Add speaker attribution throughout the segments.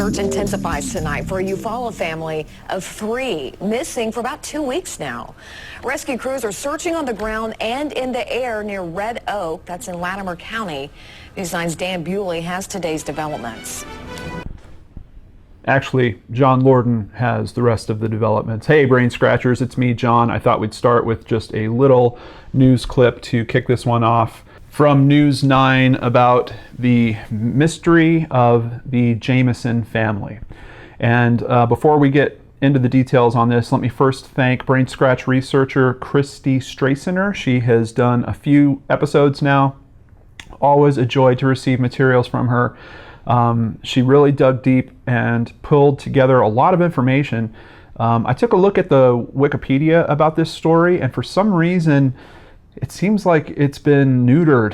Speaker 1: search intensifies tonight for a Eufaula family of 3 missing for about 2 weeks now. Rescue crews are searching on the ground and in the air near Red Oak, that's in Latimer County. News 9's Dan Bewley has today's developments.
Speaker 2: Actually, John Lorden has the rest of the developments. Hey, Brain Scratchers, it's me, John. I thought we'd start with just a little news clip to kick this one off from News 9 about the mystery of the Jameson family. And before we get into the details on this, let me first thank BrainScratch researcher Christy Straciner. She has done a few episodes now. Always a joy to receive materials from her. She really dug deep and pulled together a lot of information. I took a look at the Wikipedia about this story, and for some reason it seems like it's been neutered.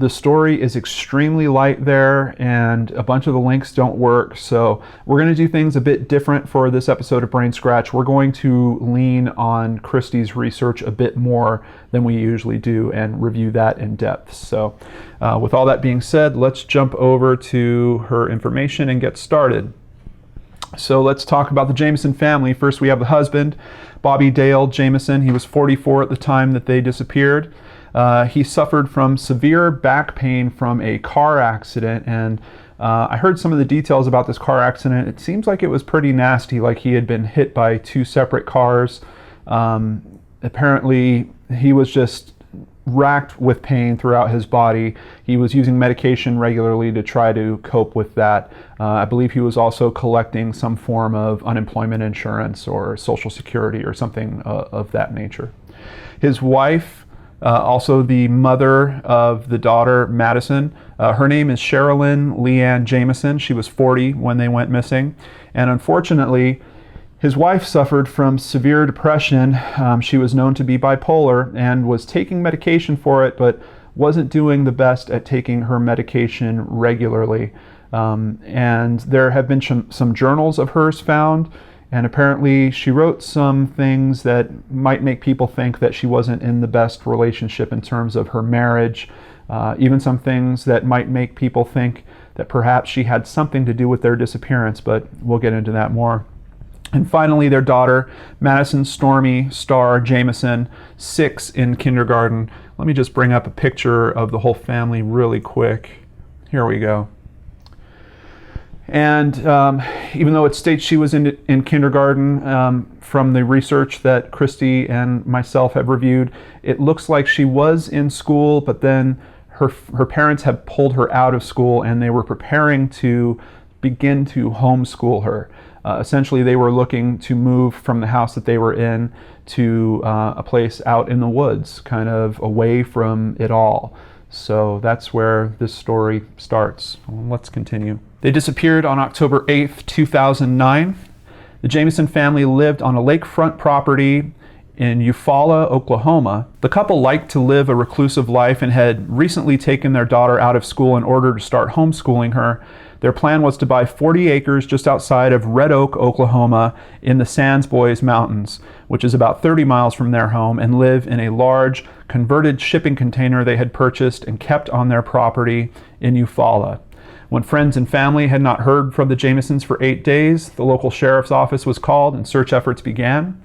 Speaker 2: The story is extremely light there, and a bunch of the links don't work. So we're going to do things a bit different for this episode of Brain Scratch. We're going to lean on Christy's research a bit more than we usually do and review that in depth. So with all that being said, let's jump over to her information and get started. So let's talk about the Jameson family. First, we have the husband, Bobby Dale Jamison. He was 44 at the time that they disappeared. He suffered from severe back pain from a car accident, and I heard some of the details about this car accident. It seems like it was pretty nasty, like he had been hit by 2 separate cars. Apparently, he was just racked with pain throughout his body. He was using medication regularly to try to cope with that. I believe he was also collecting some form of unemployment insurance or Social Security or something of that nature. His wife, also the mother of the daughter, Madison, her name is Sherilyn Leanne Jameson. She was 40 when they went missing, and unfortunately, his wife suffered from severe depression. She was known to be bipolar and was taking medication for it, but wasn't doing the best at taking her medication regularly. And there have been some journals of hers found, and apparently she wrote some things that might make people think that she wasn't in the best relationship in terms of her marriage, even some things that might make people think that perhaps she had something to do with their disappearance, but we'll get into that more. And finally, their daughter, Madison Stormy Starr Jameson, 6 in kindergarten. Let me just bring up a picture of the whole family really quick. Here we go. And even though it states she was in kindergarten, from the research that Christy and myself have reviewed, it looks like she was in school, but then her parents had pulled her out of school and they were preparing to begin to homeschool her. Essentially, they were looking to move from the house that they were in to a place out in the woods, kind of away from it all. So that's where this story starts. Let's continue. They disappeared on October 8th, 2009. The Jameson family lived on a lakefront property in Eufaula, Oklahoma. The couple liked to live a reclusive life and had recently taken their daughter out of school in order to start homeschooling her. Their plan was to buy 40 acres just outside of Red Oak, Oklahoma, in the Sands Boys Mountains, which is about 30 miles from their home, and live in a large converted shipping container they had purchased and kept on their property in Eufaula. When friends and family had not heard from the Jamesons for 8 days, the local sheriff's office was called and search efforts began.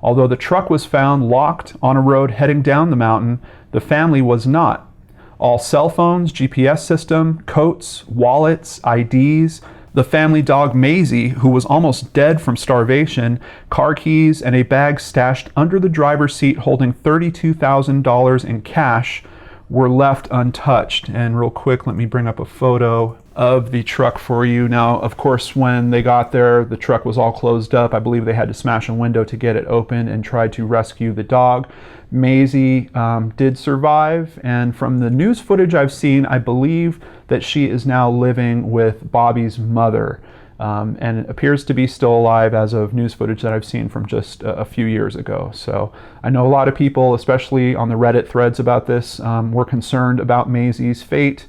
Speaker 2: Although the truck was found locked on a road heading down the mountain, the family was not. All cell phones, GPS system, coats, wallets, IDs, the family dog Maisie, who was almost dead from starvation, car keys, and a bag stashed under the driver's seat holding $32,000 in cash were left untouched. And real quick, let me bring up a photo of the truck for you. Now, of course, when they got there, the truck was all closed up. I believe they had to smash a window to get it open and try to rescue the dog. Maisie did survive, and from the news footage I've seen, I believe that she is now living with Bobby's mother, and it appears to be still alive as of news footage that I've seen from just a few years ago. So I know a lot of people, especially on the Reddit threads about this, were concerned about Maisie's fate.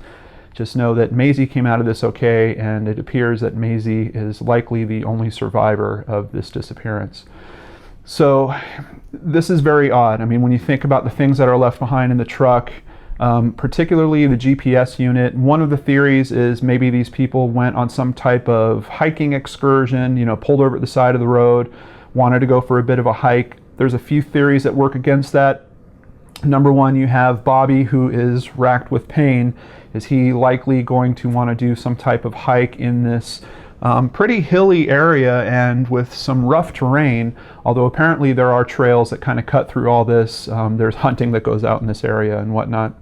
Speaker 2: Just know that Maisie came out of this okay, and it appears that Maisie is likely the only survivor of this disappearance. So this is very odd. I mean, when you think about the things that are left behind in the truck, particularly the GPS unit. One of the theories is maybe these people went on some type of hiking excursion, pulled over at the side of the road, wanted to go for a bit of a hike. There's a few theories that work against that. Number one, you have Bobby, who is racked with pain. Is he likely going to want to do some type of hike in this pretty hilly area and with some rough terrain, although apparently there are trails that kind of cut through all this. There's hunting that goes out in this area and whatnot.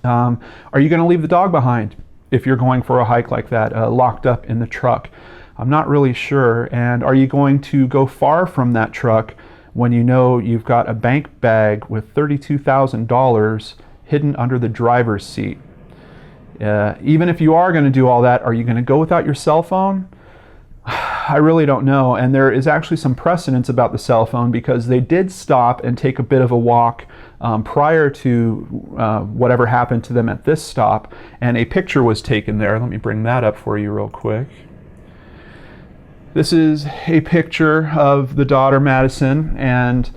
Speaker 2: Are you going to leave the dog behind if you're going for a hike like that, locked up in the truck? I'm not really sure. And are you going to go far from that truck when you know you've got a bank bag with $32,000 hidden under the driver's seat? Even if you are going to do all that, are you going to go without your cell phone? I really don't know. And there is actually some precedence about the cell phone, because they did stop and take a bit of a walk prior to whatever happened to them at this stop, and a picture was taken there. Let me bring that up for you real quick. This is a picture of the daughter, Madison, and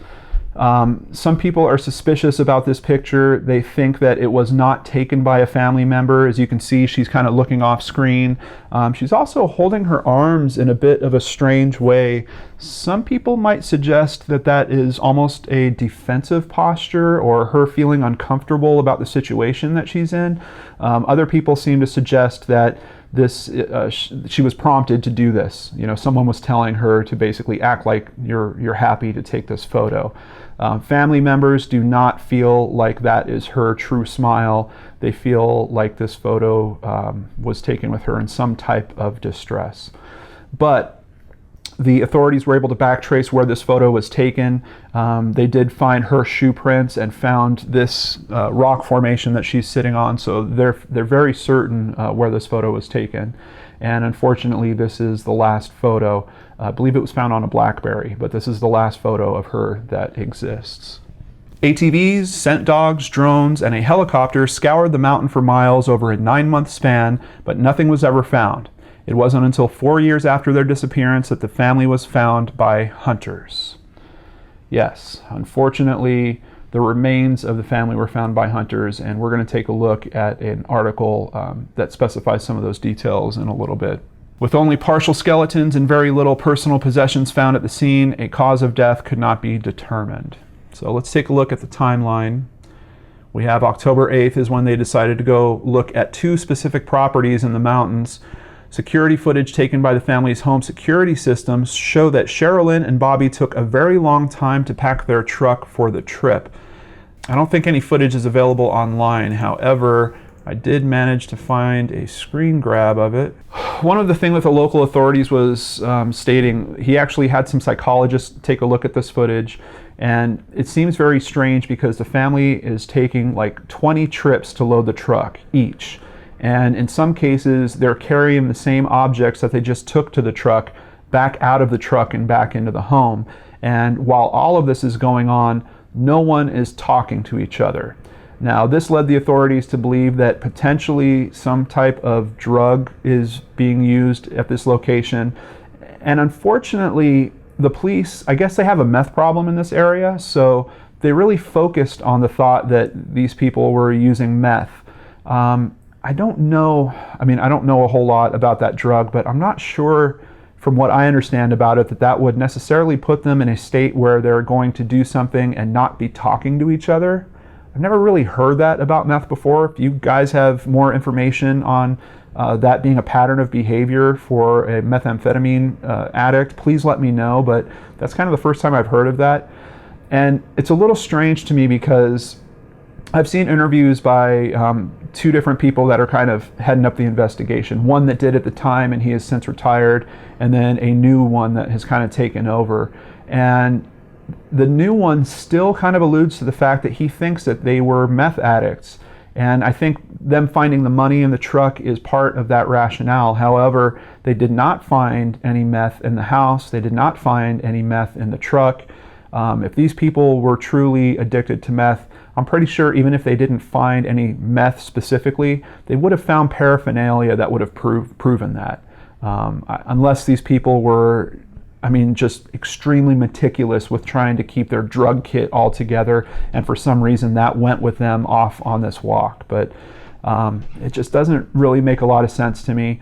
Speaker 2: some people are suspicious about this picture. They think that it was not taken by a family member. As you can see, she's kind of looking off screen. She's also holding her arms in a bit of a strange way. Some people might suggest that that is almost a defensive posture, or her feeling uncomfortable about the situation that she's in. Other people seem to suggest that she was prompted to do this. Someone was telling her to basically act like you're happy to take this photo. Family members do not feel like that is her true smile. They feel like this photo was taken with her in some type of distress. But the authorities were able to backtrace where this photo was taken. They did find her shoe prints and found this rock formation that she's sitting on, so they're very certain where this photo was taken. And unfortunately, this is the last photo. I believe it was found on a BlackBerry, but this is the last photo of her that exists. ATVs, scent dogs, drones, and a helicopter scoured the mountain for miles over a 9-month span, but nothing was ever found. It wasn't until 4 years after their disappearance that the family was found by hunters. Yes, unfortunately, the remains of the family were found by hunters, and we're going to take a look at an article that specifies some of those details in a little bit. With only partial skeletons and very little personal possessions found at the scene, a cause of death could not be determined. So let's take a look at the timeline. We have October 8th is when they decided to go look at 2 specific properties in the mountains. Security footage taken by the family's home security systems show that Sherilyn and Bobby took a very long time to pack their truck for the trip. I don't think any footage is available online. However, I did manage to find a screen grab of it. One of the things that the local authorities was stating, he actually had some psychologists take a look at this footage, and it seems very strange because the family is taking like 20 trips to load the truck each. And in some cases, they're carrying the same objects that they just took to the truck back out of the truck and back into the home. And while all of this is going on, no one is talking to each other. Now, this led the authorities to believe that potentially some type of drug is being used at this location. And unfortunately, the police, I guess they have a meth problem in this area, so they really focused on the thought that these people were using meth. I don't know a whole lot about that drug, but I'm not sure from what I understand about it that would necessarily put them in a state where they're going to do something and not be talking to each other. I've never really heard that about meth before. If you guys have more information on that being a pattern of behavior for a methamphetamine addict, please let me know, but that's kind of the first time I've heard of that. And it's a little strange to me because I've seen interviews by 2 different people that are kind of heading up the investigation. One that did at the time and he has since retired, and then a new one that has kind of taken over. And the new one still kind of alludes to the fact that he thinks that they were meth addicts. And I think them finding the money in the truck is part of that rationale. However, they did not find any meth in the house. They did not find any meth in the truck. If these people were truly addicted to meth, I'm pretty sure even if they didn't find any meth specifically, they would have found paraphernalia that would have proven that. Unless these people were I mean, just extremely meticulous with trying to keep their drug kit all together, and for some reason that went with them off on this walk. But it just doesn't really make a lot of sense to me.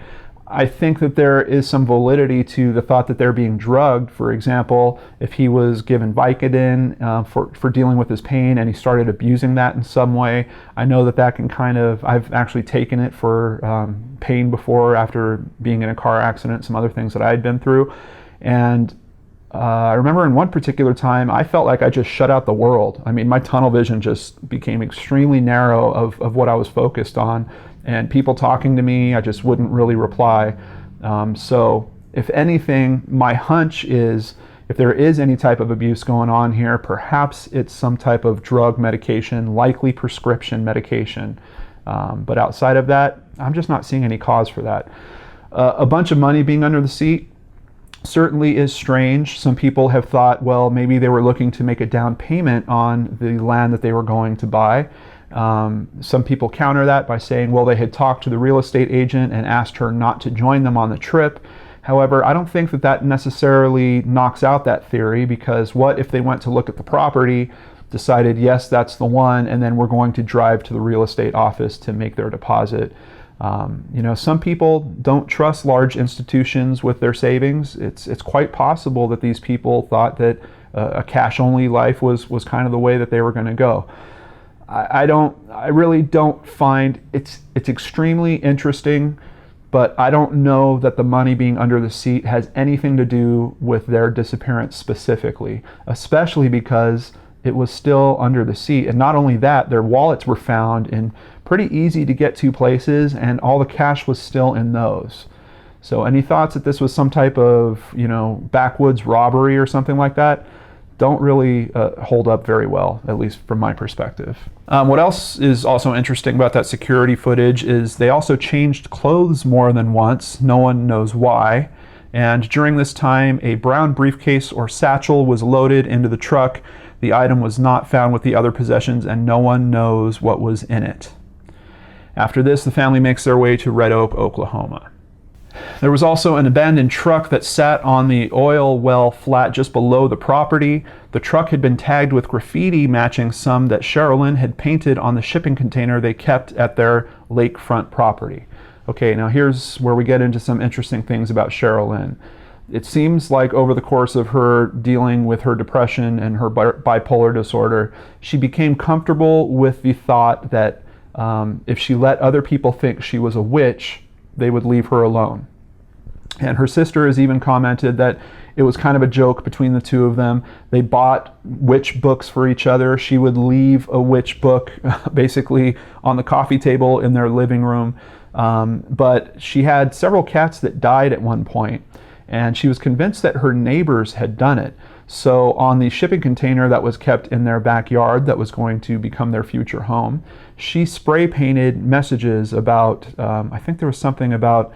Speaker 2: I think that there is some validity to the thought that they're being drugged. For example, if he was given Vicodin for dealing with his pain and he started abusing that in some way, I know that that can kind of, I've actually taken it for pain before after being in a car accident, some other things that I had been through. And I remember in one particular time, I felt like I just shut out the world. I mean, my tunnel vision just became extremely narrow of what I was focused on. And people talking to me, I just wouldn't really reply. So if anything, my hunch is if there is any type of abuse going on here, perhaps it's some type of drug medication, likely prescription medication. But outside of that, I'm just not seeing any cause for that. A bunch of money being under the seat certainly is strange. Some people have thought, well, maybe they were looking to make a down payment on the land that they were going to buy. Some people counter that by saying, well, they had talked to the real estate agent and asked her not to join them on the trip. However, I don't think that that necessarily knocks out that theory, because what if they went to look at the property, decided, yes, that's the one, and then we're going to drive to the real estate office to make their deposit. You know, some people don't trust large institutions with their savings. It's quite possible that these people thought that a cash-only life was kind of the way that they were going to go. I really don't find it's extremely interesting, but I don't know that the money being under the seat has anything to do with their disappearance specifically, especially because it was still under the seat. And not only that, their wallets were found in pretty easy to get to places, and all the cash was still in those. So any thoughts that this was some type of, you know, backwoods robbery or something like that don't really hold up very well, at least from my perspective. What else is also interesting about that security footage is they also changed clothes more than once. No one knows why. And during this time, a brown briefcase or satchel was loaded into the truck. The item was not found with the other possessions, and no one knows what was in it. After this, the family makes their way to Red Oak, Oklahoma. There was also an abandoned truck that sat on the oil well flat just below the property. The truck had been tagged with graffiti matching some that Sherilyn had painted on the shipping container they kept at their lakefront property. Okay, now here's where we get into some interesting things about Sherilyn. It seems like over the course of her dealing with her depression and her bipolar disorder, she became comfortable with the thought that if she let other people think she was a witch, they would leave her alone. And her sister has even commented that it was kind of a joke between the two of them. They bought witch books for each other. She would leave a witch book basically on the coffee table in their living room. But she had several cats that died at one point, and she was convinced that her neighbors had done it. So on the shipping container that was kept in their backyard that was going to become their future home, she spray painted messages about, I think there was something about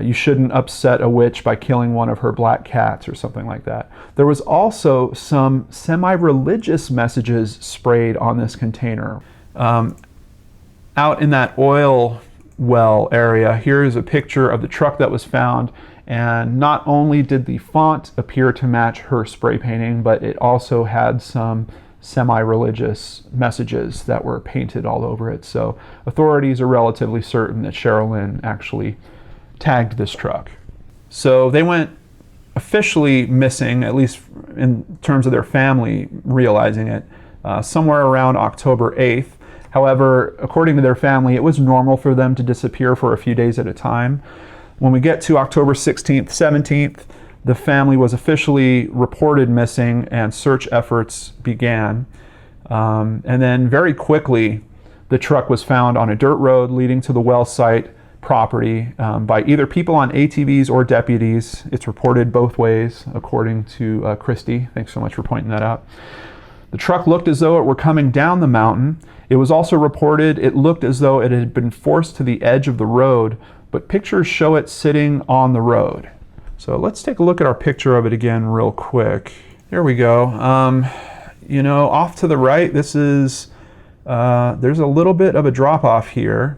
Speaker 2: you shouldn't upset a witch by killing one of her black cats or something like that. There was also some semi-religious messages sprayed on this container. Out in that oil well area, here is a picture of the truck that was found. And not only did the font appear to match her spray painting, but it also had some semi-religious messages that were painted all over it. So authorities are relatively certain that Sherilyn actually tagged this truck. So they went officially missing, at least in terms of their family realizing it, somewhere around October 8th. However, according to their family, it was normal for them to disappear for a few days at a time. When we get to October 16th, 17th, the family was officially reported missing and search efforts began. And then very quickly, the truck was found on a dirt road leading to the well site property by either people on ATVs or deputies. It's reported both ways, according to Christy. Thanks so much for pointing that out. The truck looked as though it were coming down the mountain. It was also reported it looked as though it had been forced to the edge of the road, but pictures show it sitting on the road. So let's take a look at our picture of it again real quick. There we go. You know, off to the right, this is, there's a little bit of a drop off here.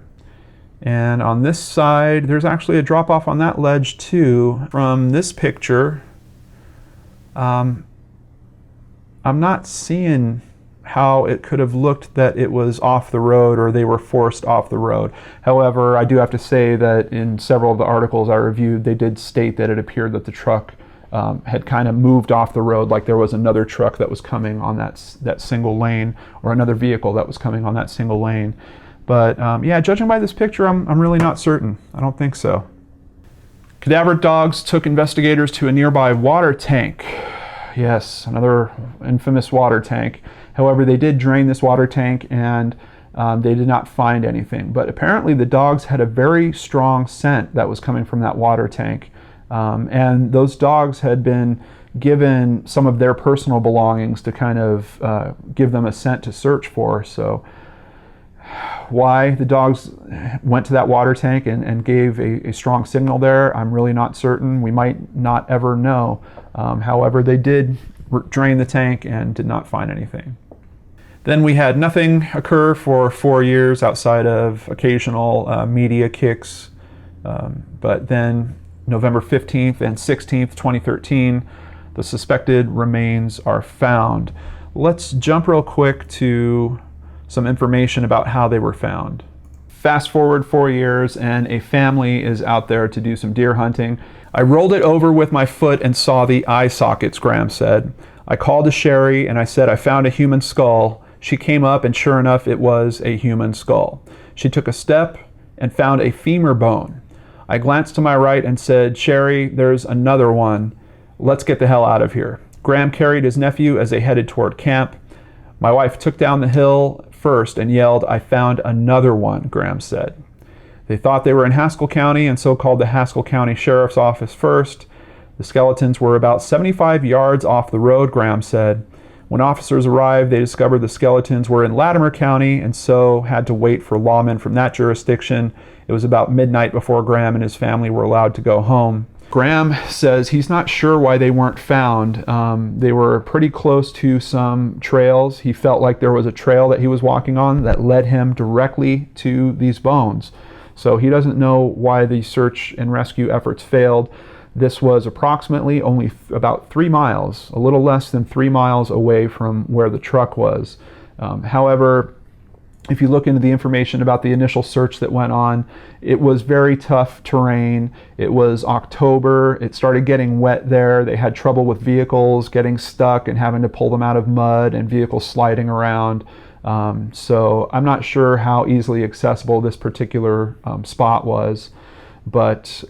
Speaker 2: And on this side, there's actually a drop off on that ledge too. From this picture, I'm not seeing how it could have looked that it was off the road or they were forced off the road. However, I do have to say that in several of the articles I reviewed, they did state that it appeared that the truck had kind of moved off the road, like there was another truck that was coming on that single lane, or another vehicle that was coming on that single lane. But yeah, judging by this picture, I'm really not certain. I don't think so. Cadaver dogs took investigators to a nearby water tank. Yes, another infamous water tank. However, they did drain this water tank and they did not find anything. But apparently the dogs had a very strong scent that was coming from that water tank. And those dogs had been given some of their personal belongings to kind of give them a scent to search for. So why the dogs went to that water tank and gave a strong signal there, I'm really not certain. We might not ever know. However, they did drain the tank and did not find anything. Then we had nothing occur for 4 years outside of occasional media kicks. But then November 15th and 16th, 2013, the suspected remains are found. Let's jump real quick to some information about how they were found. Fast forward 4 years and a family is out there to do some deer hunting. I rolled it over with my foot and saw the eye sockets, Graham said. I called to Sherry and I said I found a human skull. She came up and sure enough it was a human skull. She took a step and found a femur bone. I glanced to my right and said, Sherry, there's another one. Let's get the hell out of here. Graham carried his nephew as they headed toward camp. My wife took down the hill first and yelled, I found another one, Graham said. They thought they were in Haskell County and so called the Haskell County Sheriff's Office first. The skeletons were about 75 yards off the road, Graham said. When officers arrived, they discovered the skeletons were in Latimer County and so had to wait for lawmen from that jurisdiction. It was about midnight before Graham and his family were allowed to go home. Graham says he's not sure why they weren't found. They were pretty close to some trails. He felt like there was a trail that he was walking on that led him directly to these bones. So he doesn't know why the search and rescue efforts failed. This was approximately only about 3 miles, a little less than 3 miles away from where the truck was. However, if you look into the information about the initial search that went on, it was very tough terrain. It was October. It started getting wet there. They had trouble with vehicles getting stuck and having to pull them out of mud and vehicles sliding around. So I'm not sure how easily accessible this particular spot was, but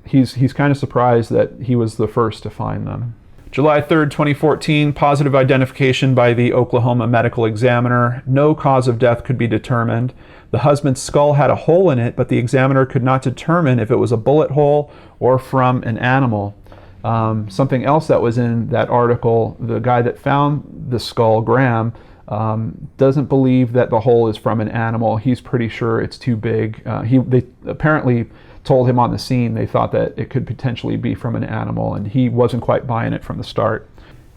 Speaker 2: he's kind of surprised that he was the first to find them. July 3rd, 2014, positive identification by the Oklahoma medical examiner. No cause of death could be determined. The husband's skull had a hole in it, but the examiner could not determine if it was a bullet hole or from an animal. Something else that was in that article, the guy that found the skull, Graham, doesn't believe that the hole is from an animal. He's pretty sure it's too big. They apparently told him on the scene they thought that it could potentially be from an animal, and he wasn't quite buying it from the start.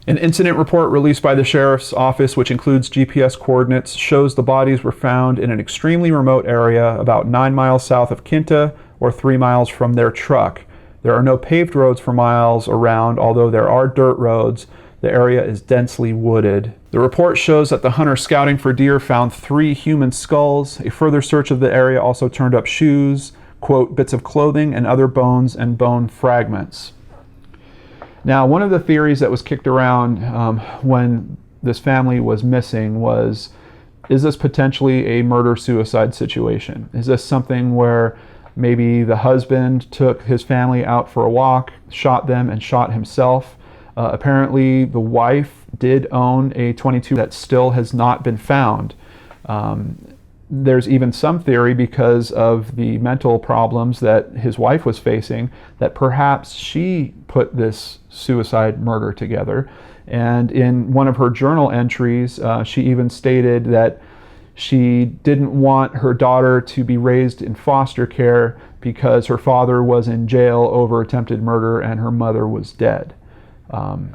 Speaker 2: An incident report released by the sheriff's office, which includes GPS coordinates, shows the bodies were found in an extremely remote area about 9 miles south of Kinta or 3 miles from their truck. There are no paved roads for miles around, although there are dirt roads. The area is densely wooded. The report shows that the hunter scouting for deer found 3 human skulls. A further search of the area also turned up shoes, quote, bits of clothing and other bones and bone fragments. Now, one of the theories that was kicked around when this family was missing was, is this potentially a murder-suicide situation? Is this something where maybe the husband took his family out for a walk, shot them, and shot himself? Apparently, the wife did own a .22 that still has not been found. There's even some theory, because of the mental problems that his wife was facing, that perhaps she put this suicide murder together. And in one of her journal entries, she even stated that she didn't want her daughter to be raised in foster care because her father was in jail over attempted murder and her mother was dead.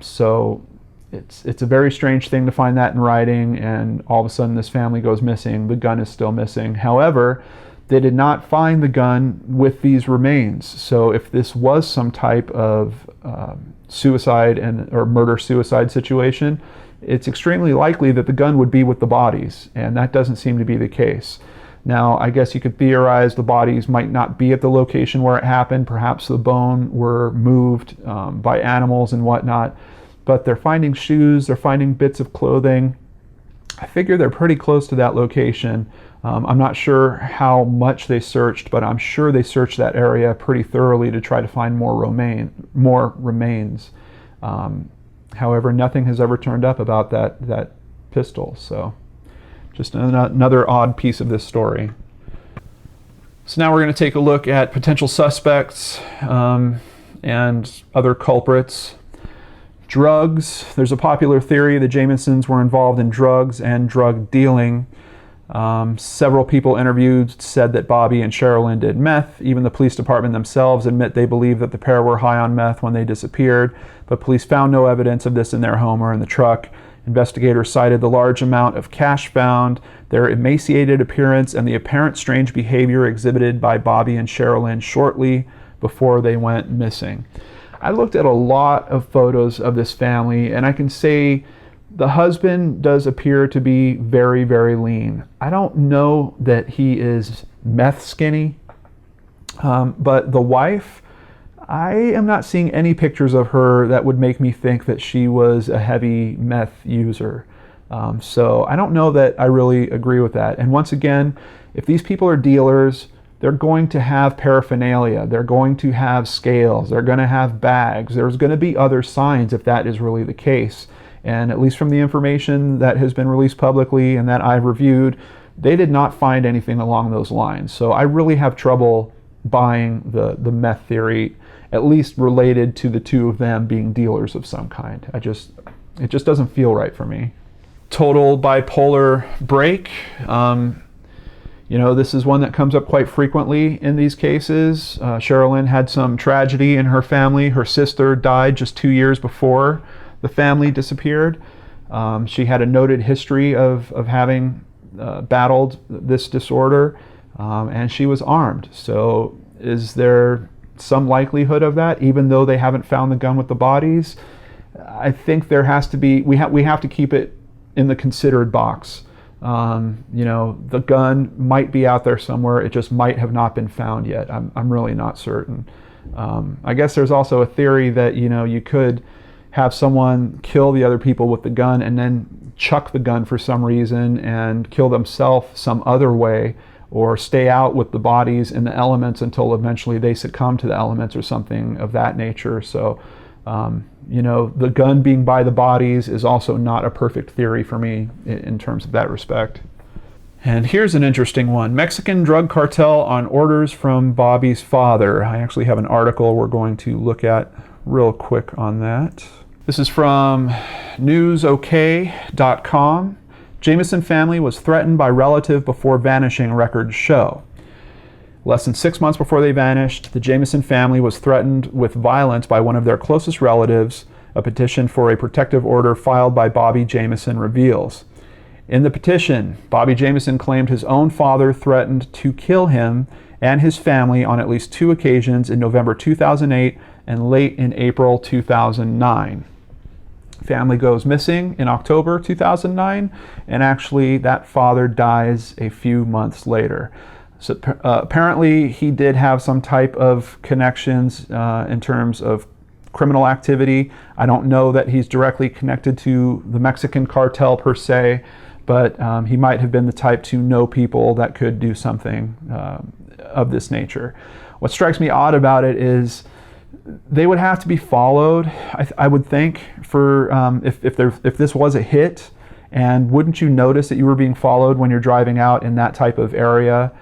Speaker 2: So it's a very strange thing to find that in writing, and all of a sudden this family goes missing. The gun is still missing. However, They did not find the gun with these remains. So if this was some type of suicide or murder-suicide situation, it's extremely likely that the gun would be with the bodies, and that doesn't seem to be the case. Now, I guess you could theorize the bodies might not be at the location where it happened. Perhaps the bone were moved by animals and whatnot, but they're finding shoes, they're finding bits of clothing. I figure they're pretty close to that location. I'm not sure how much they searched, but I'm sure they searched that area pretty thoroughly to try to find more remains. However, nothing has ever turned up about that pistol, so just another odd piece of this story. So now we're going to take a look at potential suspects and other culprits. Drugs. There's a popular theory the Jamesons were involved in drugs and drug dealing. Several people interviewed said that Bobby and Sherilyn did meth. Even the police department themselves admit they believe that the pair were high on meth when they disappeared, but police found no evidence of this in their home or in the truck. Investigators cited the large amount of cash found, their emaciated appearance, and the apparent strange behavior exhibited by Bobby and Sherilyn shortly before they went missing. I looked at a lot of photos of this family, and I can say the husband does appear to be very, very lean. I don't know that he is meth skinny, but the wife, I am not seeing any pictures of her that would make me think that she was a heavy meth user. So I don't know that I really agree with that. And once again, if these people are dealers, they're going to have paraphernalia. They're going to have scales. They're going to have bags. There's going to be other signs if that is really the case. And at least from the information that has been released publicly and that I've reviewed, they did not find anything along those lines. So I really have trouble buying the meth theory, at least related to the two of them being dealers of some kind. It just doesn't feel right for me. Total bipolar break. This is one that comes up quite frequently in these cases. Sherilyn had some tragedy in her family. Her sister died just 2 years before the family disappeared. She had a noted history of having battled this disorder, and she was armed. So is there some likelihood of that, even though they haven't found the gun with the bodies? I think there has to be, we have to keep it in the considered box. The gun might be out there somewhere. It just might have not been found yet. I'm really not certain. I guess there's also a theory that, you could have someone kill the other people with the gun and then chuck the gun for some reason and kill themselves some other way, or stay out with the bodies in the elements until eventually they succumb to the elements or something of that nature. So, the gun being by the bodies is also not a perfect theory for me in terms of that respect. And here's an interesting one. Mexican drug cartel on orders from Bobby's father. I actually have an article we're going to look at real quick on that. This is from newsok.com. Jameson family was threatened by relative before vanishing, records show. Less than 6 months before they vanished, the Jameson family was threatened with violence by one of their closest relatives, a petition for a protective order filed by Bobby Jameson reveals. In the petition, Bobby Jameson claimed his own father threatened to kill him and his family on at least 2 occasions in November 2008 and late in April 2009. Family goes missing in October 2009, and actually that father dies a few months later. So apparently he did have some type of connections in terms of criminal activity. I don't know that he's directly connected to the Mexican cartel per se, but he might have been the type to know people that could do something of this nature. What strikes me odd about it is they would have to be followed, I would think, for if this was a hit. And wouldn't you notice that you were being followed when you're driving out in that type of area?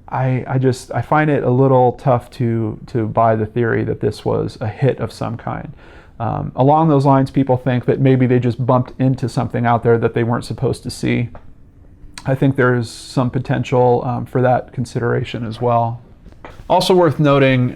Speaker 2: I find it a little tough to buy the theory that this was a hit of some kind. Along those lines, people think that maybe they just bumped into something out there that they weren't supposed to see. I think there's some potential for that consideration as well. Also worth noting,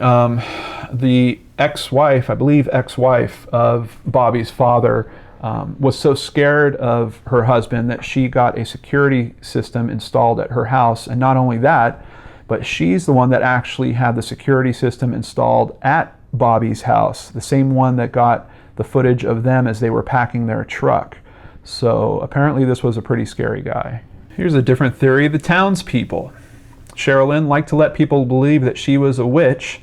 Speaker 2: the ex-wife, I believe ex-wife of Bobby's father, was so scared of her husband that she got a security system installed at her house. And not only that, but she's the one that actually had the security system installed at Bobby's house, the same one that got the footage of them as they were packing their truck. So apparently this was a pretty scary guy. Here's a different theory of the townspeople. Sherilyn liked to let people believe that she was a witch.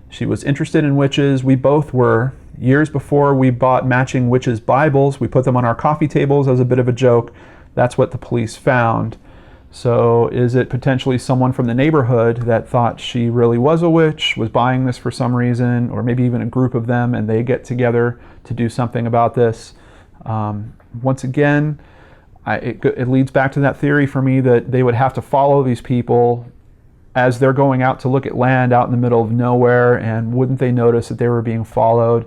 Speaker 2: She was interested in witches. We both were. Years before we bought matching witches' Bibles, we put them on our coffee tables as a bit of a joke. That's what the police found. So is it potentially someone from the neighborhood that thought she really was a witch, was buying this for some reason, or maybe even a group of them and they get together to do something about this? Once again, it leads back to that theory for me that they would have to follow these people as they're going out to look at land out in the middle of nowhere, and wouldn't they notice that they were being followed?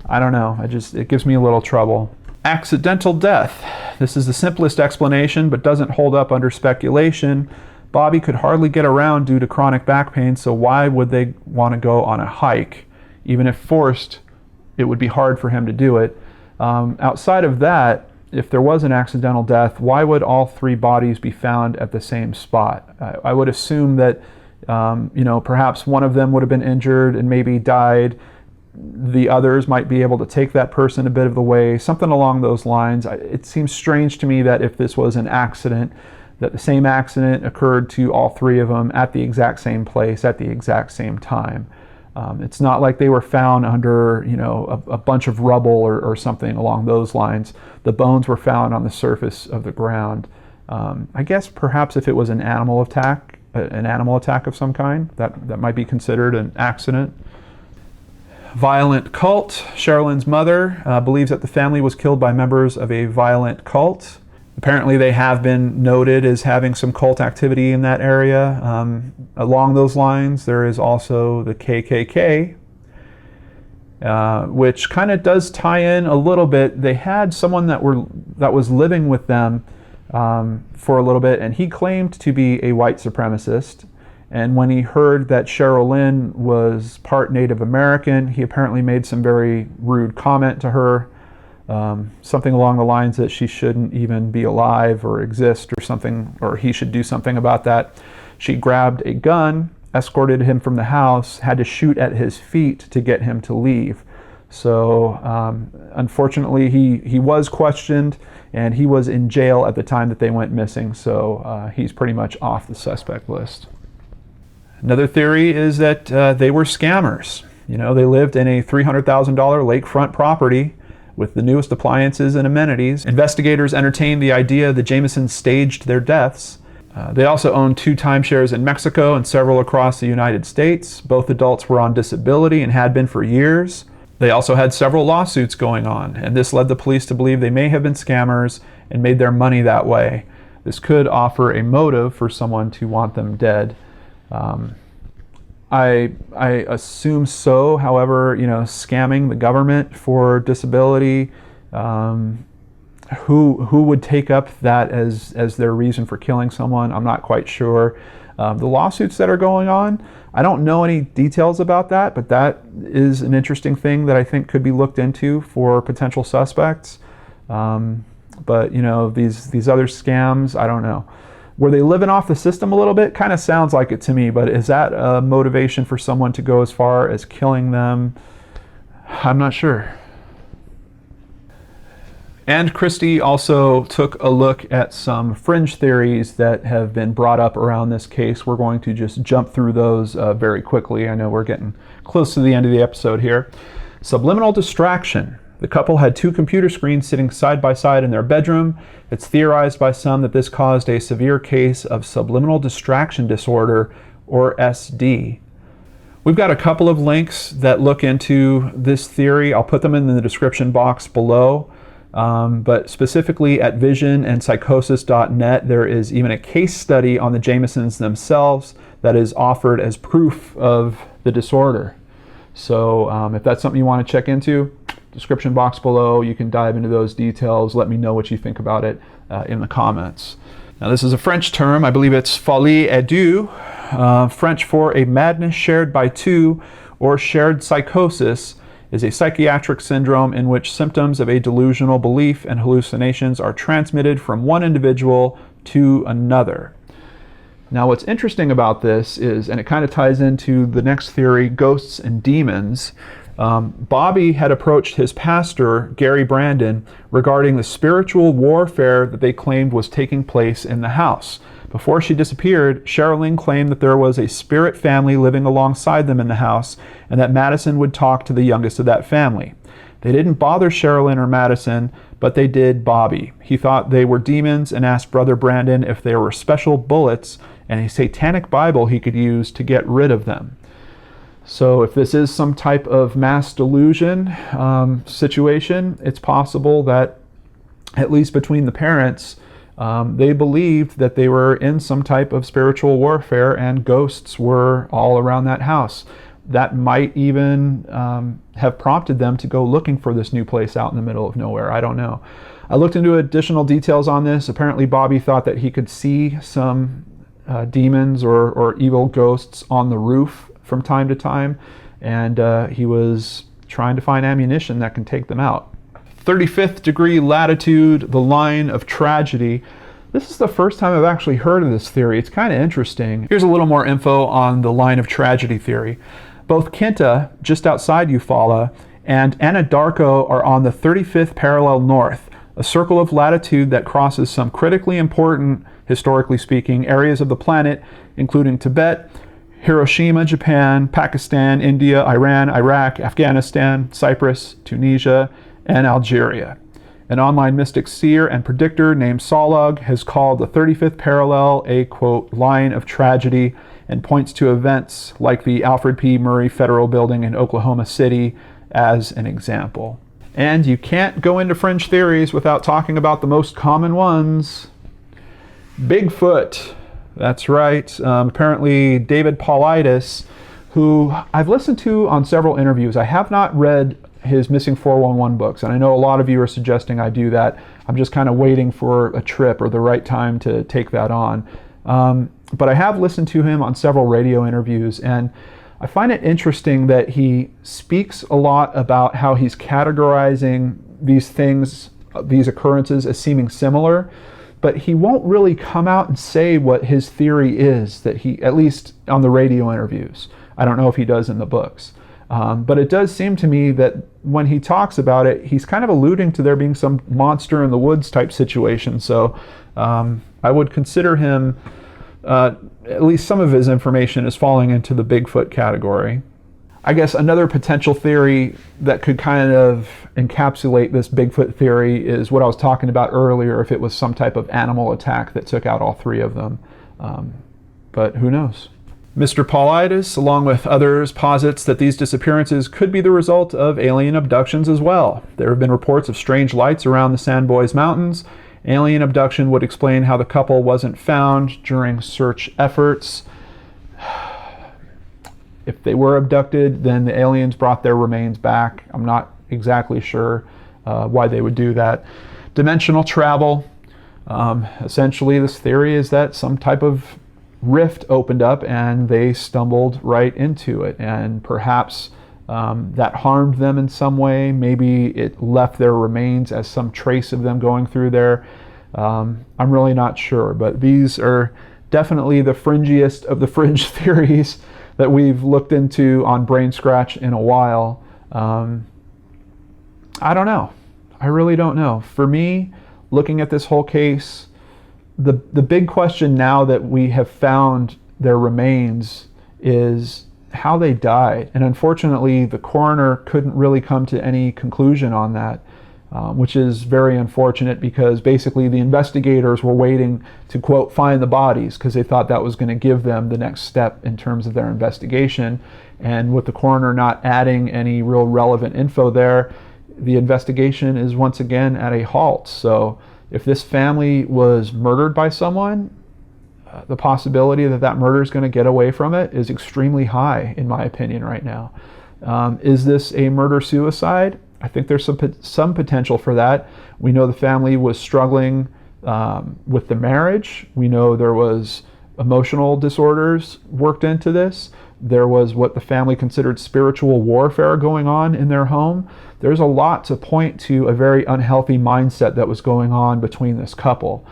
Speaker 2: I don't know. It gives me a little trouble. Accidental death. This is the simplest explanation, but doesn't hold up under speculation. Bobby could hardly get around due to chronic back pain, so why would they want to go on a hike? Even if forced, it would be hard for him to do it. Outside of that, if there was an accidental death, why would all three bodies be found at the same spot? I would assume that perhaps one of them would have been injured and maybe died. The others might be able to take that person a bit of the way, something along those lines. It seems strange to me that if this was an accident, that the same accident occurred to all three of them at the exact same place at the exact same time. It's not like they were found under a bunch of rubble or something along those lines. The bones were found on the surface of the ground. I guess perhaps if it was an animal attack of some kind, that might be considered an accident. Violent cult. Sherilyn's mother believes that the family was killed by members of a violent cult. Apparently they have been noted as having some cult activity in that area. Along those lines, there is also the KKK, which kind of does tie in a little bit. They had someone that was living with them for a little bit, and he claimed to be a white supremacist. And when he heard that Sherilyn was part Native American, he apparently made some very rude comment to her. Something along the lines that she shouldn't even be alive or exist or something, or he should do something about that. She grabbed a gun, escorted him from the house, had to shoot at his feet to get him to leave. So unfortunately he was questioned and he was in jail at the time that they went missing. So he's pretty much off the suspect list. Another theory is that they were scammers. They lived in a $300,000 lakefront property with the newest appliances and amenities. Investigators entertained the idea the Jamesons staged their deaths. They also owned 2 timeshares in Mexico and several across the United States. Both adults were on disability and had been for years. They also had several lawsuits going on, and this led the police to believe they may have been scammers and made their money that way. This could offer a motive for someone to want them dead. I assume so. However, scamming the government for disability, who would take up that as their reason for killing someone? I'm not quite sure. The lawsuits that are going on, I don't know any details about that, but that is an interesting thing that I think could be looked into for potential suspects. But these other scams, I don't know. Were they living off the system a little bit? Kind of sounds like it to me, but is that a motivation for someone to go as far as killing them? I'm not sure. And Christie also took a look at some fringe theories that have been brought up around this case. We're going to just jump through those very quickly. I know we're getting close to the end of the episode here. Subliminal distraction. The couple had 2 computer screens sitting side by side in their bedroom. It's theorized by some that this caused a severe case of subliminal distraction disorder, or SD. We've got a couple of links that look into this theory. I'll put them in the description box below. But specifically at visionandpsychosis.net, there is even a case study on the Jamesons themselves that is offered as proof of the disorder. So if that's something you want to check into, description box below, you can dive into those details. Let me know what you think about it in the comments. Now this is a French term. I believe it's folie à deux, French for a madness shared by 2 or shared psychosis, is a psychiatric syndrome in which symptoms of a delusional belief and hallucinations are transmitted from one individual to another. Now what's interesting about this is, and it kind of ties into the next theory, ghosts and demons, Bobby had approached his pastor, Gary Brandon, regarding the spiritual warfare that they claimed was taking place in the house. Before she disappeared, Sherilyn claimed that there was a spirit family living alongside them in the house, and that Madison would talk to the youngest of that family. They didn't bother Sherilyn or Madison, but they did Bobby. He thought they were demons and asked Brother Brandon if there were special bullets and a satanic Bible he could use to get rid of them. So if this is some type of mass delusion situation, it's possible that, at least between the parents, they believed that they were in some type of spiritual warfare and ghosts were all around that house. That might even have prompted them to go looking for this new place out in the middle of nowhere. I don't know. I looked into additional details on this. Apparently Bobby thought that he could see some demons or evil ghosts on the roof from time to time, and he was trying to find ammunition that can take them out. 35th degree latitude, the line of tragedy. This is the first time I've actually heard of this theory. It's kind of interesting. Here's a little more info on the line of tragedy theory. Both Quinta, just outside Eufaula, and Anadarko are on the 35th parallel north, a circle of latitude that crosses some critically important, historically speaking, areas of the planet, including Tibet, Hiroshima, Japan, Pakistan, India, Iran, Iraq, Afghanistan, Cyprus, Tunisia, and Algeria. An online mystic seer and predictor named Solog has called the 35th parallel a, quote, line of tragedy, and points to events like the Alfred P. Murray Federal Building in Oklahoma City as an example. And you can't go into fringe theories without talking about the most common ones. Bigfoot. That's right. Apparently David Paulides, who I've listened to on several interviews. I have not read his Missing 411 books, and I know a lot of you are suggesting I do that. I'm just kind of waiting for a trip or the right time to take that on. But I have listened to him on several radio interviews, and I find it interesting that he speaks a lot about how he's categorizing these things, these occurrences, as seeming similar, but he won't really come out and say what his theory is, that he, at least on the radio interviews. I don't know if he does in the books. But it does seem to me that when he talks about it, he's kind of alluding to there being some monster in the woods type situation. So I would consider him, at least some of his information is falling into the Bigfoot category. I guess another potential theory that could kind of encapsulate this Bigfoot theory is what I was talking about earlier, if it was some type of animal attack that took out all three of them. But who knows? Mr. Paulides, along with others, posits that these disappearances could be the result of alien abductions as well. There have been reports of strange lights around the Sandboys Mountains. Alien abduction would explain how the couple wasn't found during search efforts. If they were abducted, then the aliens brought their remains back. I'm not exactly sure why they would do that. Dimensional travel. Essentially, this theory is that some type of rift opened up and they stumbled right into it, and perhaps that harmed them in some way. Maybe it left their remains as some trace of them going through there. I'm really not sure, but these are definitely the fringiest of the fringe theories that we've looked into on BrainScratch in a while. I don't know. I really don't know. For me, looking at this whole case, the big question now that we have found their remains is how they died. And unfortunately, the coroner couldn't really come to any conclusion on that, which is very unfortunate, because basically the investigators were waiting to, quote, find the bodies, because they thought that was going to give them the next step in terms of their investigation. And with the coroner not adding any real relevant info there, the investigation is once again at a halt. So if this family was murdered by someone, the possibility that that murder is going to get away from it is extremely high, in my opinion, right now. Is this a murder-suicide? I think there's some potential for that. We know the family was struggling with the marriage. We know there was emotional disorders worked into this. There was what the family considered spiritual warfare going on in their home. There's a lot to point to a very unhealthy mindset that was going on between this couple.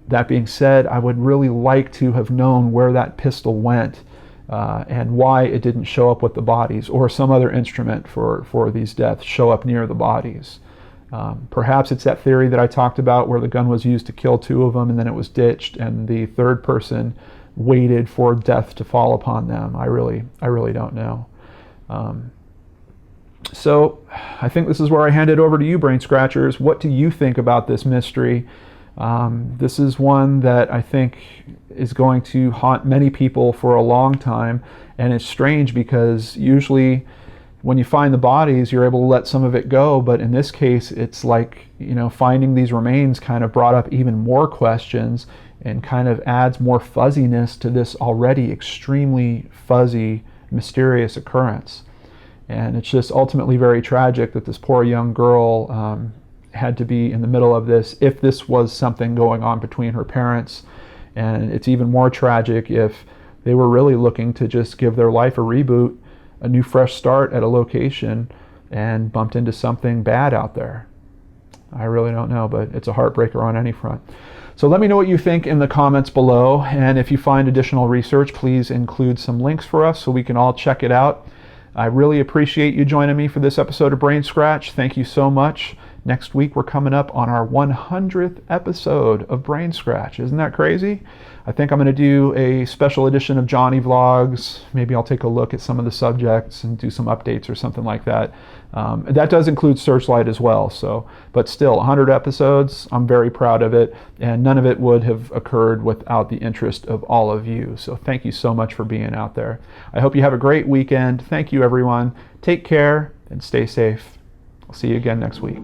Speaker 2: That being said, I would really like to have known where that pistol went and why it didn't show up with the bodies, or some other instrument for these deaths show up near the bodies. Perhaps it's that theory that I talked about where the gun was used to kill 2 of them and then it was ditched and the third person waited for death to fall upon them. I really don't know. So I think this is where I hand it over to you, Brain Scratchers. What do you think about this mystery? This is one that I think is going to haunt many people for a long time, and it's strange because usually when you find the bodies you're able to let some of it go, but in this case it's like, you know, finding these remains kind of brought up even more questions and kind of adds more fuzziness to this already extremely fuzzy, mysterious occurrence. And it's just ultimately very tragic that this poor young girl had to be in the middle of this, if this was something going on between her parents. And it's even more tragic if they were really looking to just give their life a reboot, a new fresh start at a location, and bumped into something bad out there. I really don't know, but it's a heartbreaker on any front. So let me know what you think in the comments below, and if you find additional research, please include some links for us so we can all check it out. I really appreciate you joining me for this episode of Brain Scratch. Thank you so much. Next week we're coming up on our 100th episode of Brain Scratch. Isn't that crazy? I think I'm going to do a special edition of Johnny Vlogs. Maybe I'll take a look at some of the subjects and do some updates or something like that. That does include Searchlight as well. But still, 100 episodes, I'm very proud of it, and none of it would have occurred without the interest of all of you. So thank you so much for being out there. I hope you have a great weekend. Thank you, everyone. Take care and stay safe. I'll see you again next week.